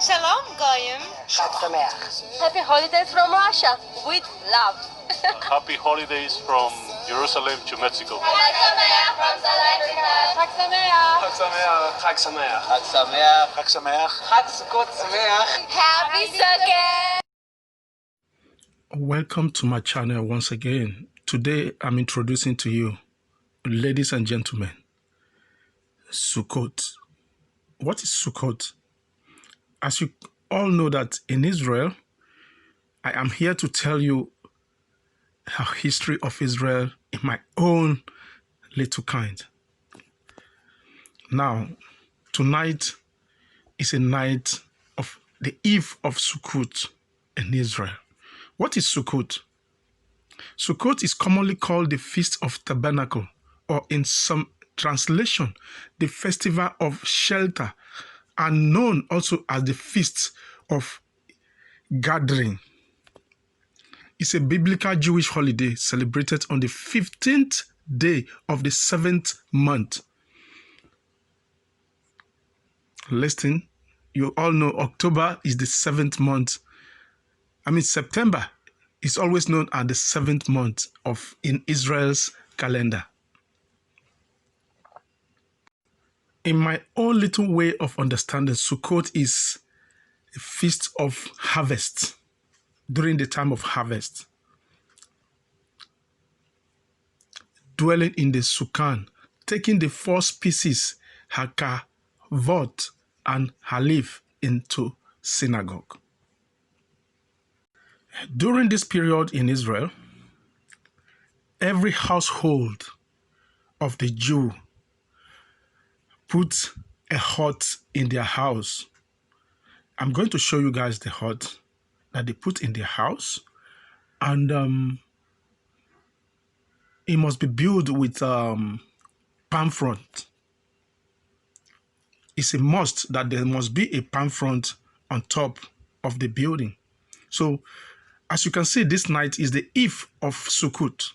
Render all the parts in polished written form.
Shalom, Goyim. Chag Sameach. Happy holidays from Russia with love. Happy holidays from Jerusalem to Mexico. Chag Sameach from South Africa. Chag Sameach. Chag Sameach. Chag Sameach. Chag Sameach. Chag Sameach. Chag Sukkot Sameach. Happy Sukkot. Welcome to my channel once again. Today I'm introducing to you, ladies and gentlemen, Sukkot. What is Sukkot? As you all know that in Israel, I am here to tell you a history of Israel in my own little kind. Now, tonight is a night of the eve of Sukkot in Israel. What is Sukkot? Sukkot is commonly called the Feast of Terbanacle, or in some translation, the Festival of Shelter, and known also as the Feast of Gathering. It's a biblical Jewish holiday celebrated on the 15th day of the 7th month. Listen, you all know October is the 7th month. September is always known as the 7th month in Israel's calendar. In my own little way of understanding, Sukkot is a feast of harvest, during the time of harvest. Dwelling in the Sukkot, taking the four species, Haka, Vot, and Halif, into synagogue. During this period in Israel, every household of the Jew put a hut in their house. I'm going to show you guys the hut that they put in their house, and it must be built with palm front. It's a must that there must be a palm front on top of the building. So, as you can see, this night is the eve of Sukkot.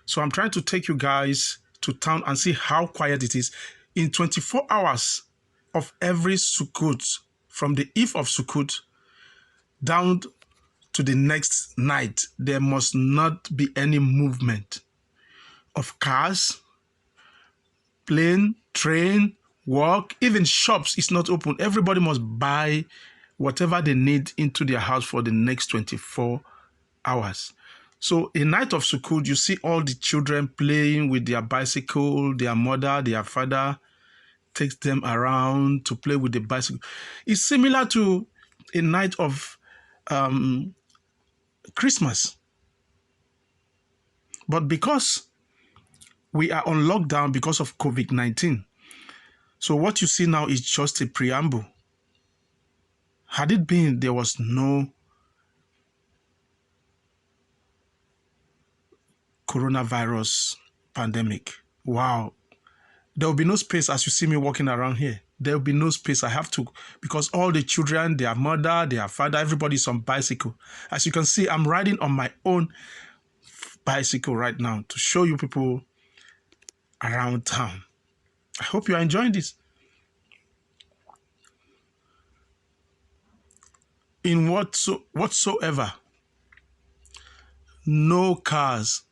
So I'm trying to take you guys to town and see how quiet it is. In 24 hours of every Sukkot, from the eve of Sukkot down to the next night, there must not be any movement of cars, plane, train, walk, even shops is not open. Everybody must buy whatever they need into their house for the next 24 hours. So a night of Sukkot, you see all the children playing with their bicycle, their mother, their father takes them around to play with the bicycle. It's similar to a night of Christmas. But because we are on lockdown because of COVID-19, so what you see now is just a preamble. Had it been there was no coronavirus pandemic, wow, there will be no space. As you see me walking around here, there will be no space. I have to, because all the children, their mother, their father, everybody's on bicycle. As you can see, I'm riding on my own bicycle right now to show you people around town. I hope you are enjoying this. In whatsoever, no cars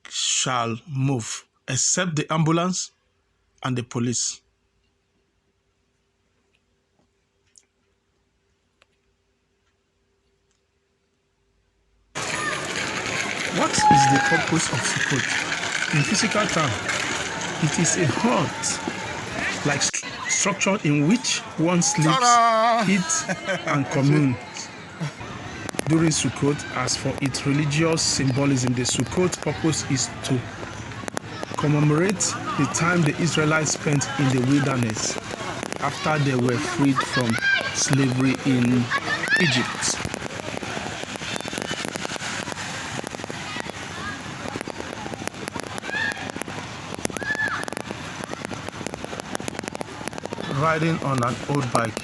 shall move except the ambulance and the police. What is the purpose of Sukkot? In physical terms, it is a hut like structure in which one sleeps, eats, and communes. During Sukkot, as for its religious symbolism, the Sukkot purpose is to commemorate the time the Israelites spent in the wilderness after they were freed from slavery in Egypt. Riding on an old bike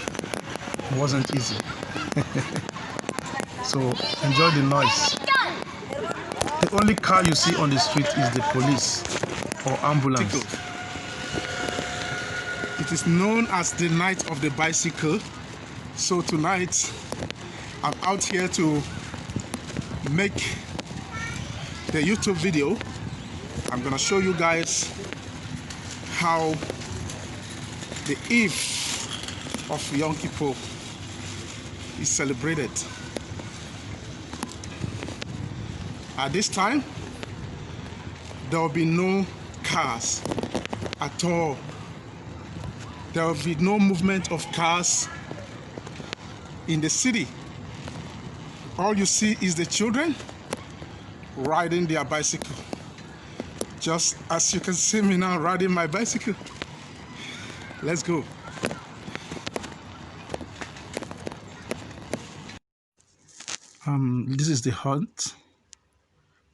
wasn't easy. So enjoy the noise. The only car you see on the street is the police or ambulance. It is known as the night of the bicycle So tonight, I'm out here to make the YouTube video. I'm gonna show you guys how the Eve of Yom Kippur is celebrated. At this time, there will be no cars at all. There will be no movement of cars in the city. All you see is the children riding their bicycle. Just as you can see me now riding my bicycle. Let's go. This is the hut.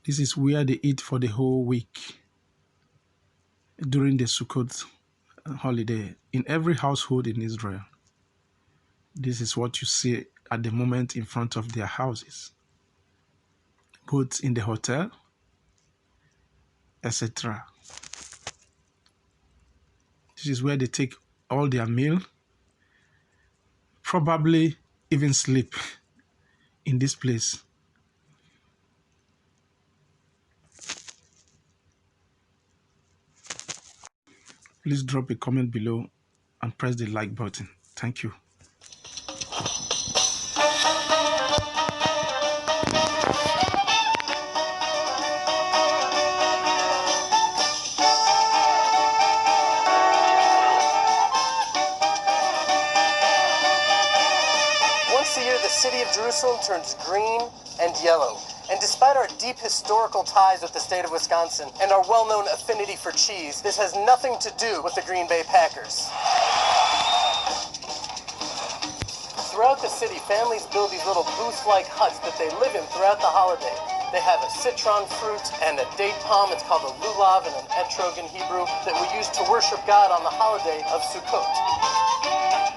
This is where they eat for the whole week during the Sukkot holiday. In every household in Israel, this is what you see at the moment in front of their houses, both in the hotel, etc. This is where they take all their meal, probably even sleep in this place. Please drop a comment below and press the like button. Thank you. Once a year, the city of Jerusalem turns green and yellow. And despite our deep historical ties with the state of Wisconsin and our well-known affinity for cheese, this has nothing to do with the Green Bay Packers. Throughout the city, families build these little booth-like huts that they live in throughout the holiday. They have a citron fruit and a date palm, it's called a lulav and an etrog in Hebrew, that we use to worship God on the holiday of Sukkot.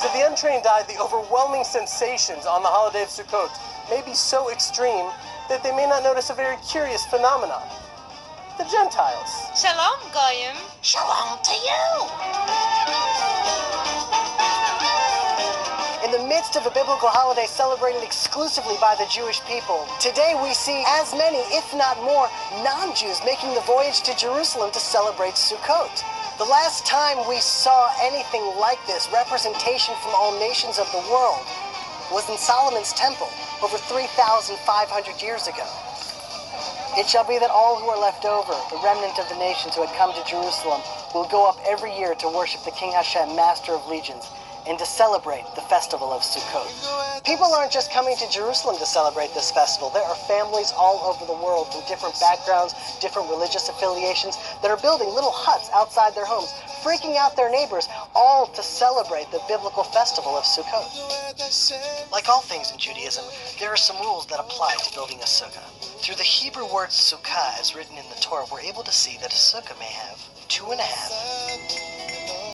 To the untrained eye, the overwhelming sensations on the holiday of Sukkot may be so extreme that they may not notice a very curious phenomenon. The Gentiles. Shalom, Goyim. Shalom to you! In the midst of a biblical holiday celebrated exclusively by the Jewish people, today we see as many, if not more, non-Jews making the voyage to Jerusalem to celebrate Sukkot. The last time we saw anything like this, representation from all nations of the world, was in Solomon's temple over 3,500 years ago. It shall be that all who are left over, the remnant of the nations who had come to Jerusalem, will go up every year to worship the King Hashem, Master of Legions, and to celebrate the Festival of Sukkot. People aren't just coming to Jerusalem to celebrate this festival. There are families all over the world from different backgrounds, different religious affiliations, that are building little huts outside their homes, freaking out their neighbors, all to celebrate the biblical Festival of Sukkot. Like all things in Judaism, there are some rules that apply to building a sukkah. Through the Hebrew word sukkah as written in the Torah, we're able to see that a sukkah may have 2.5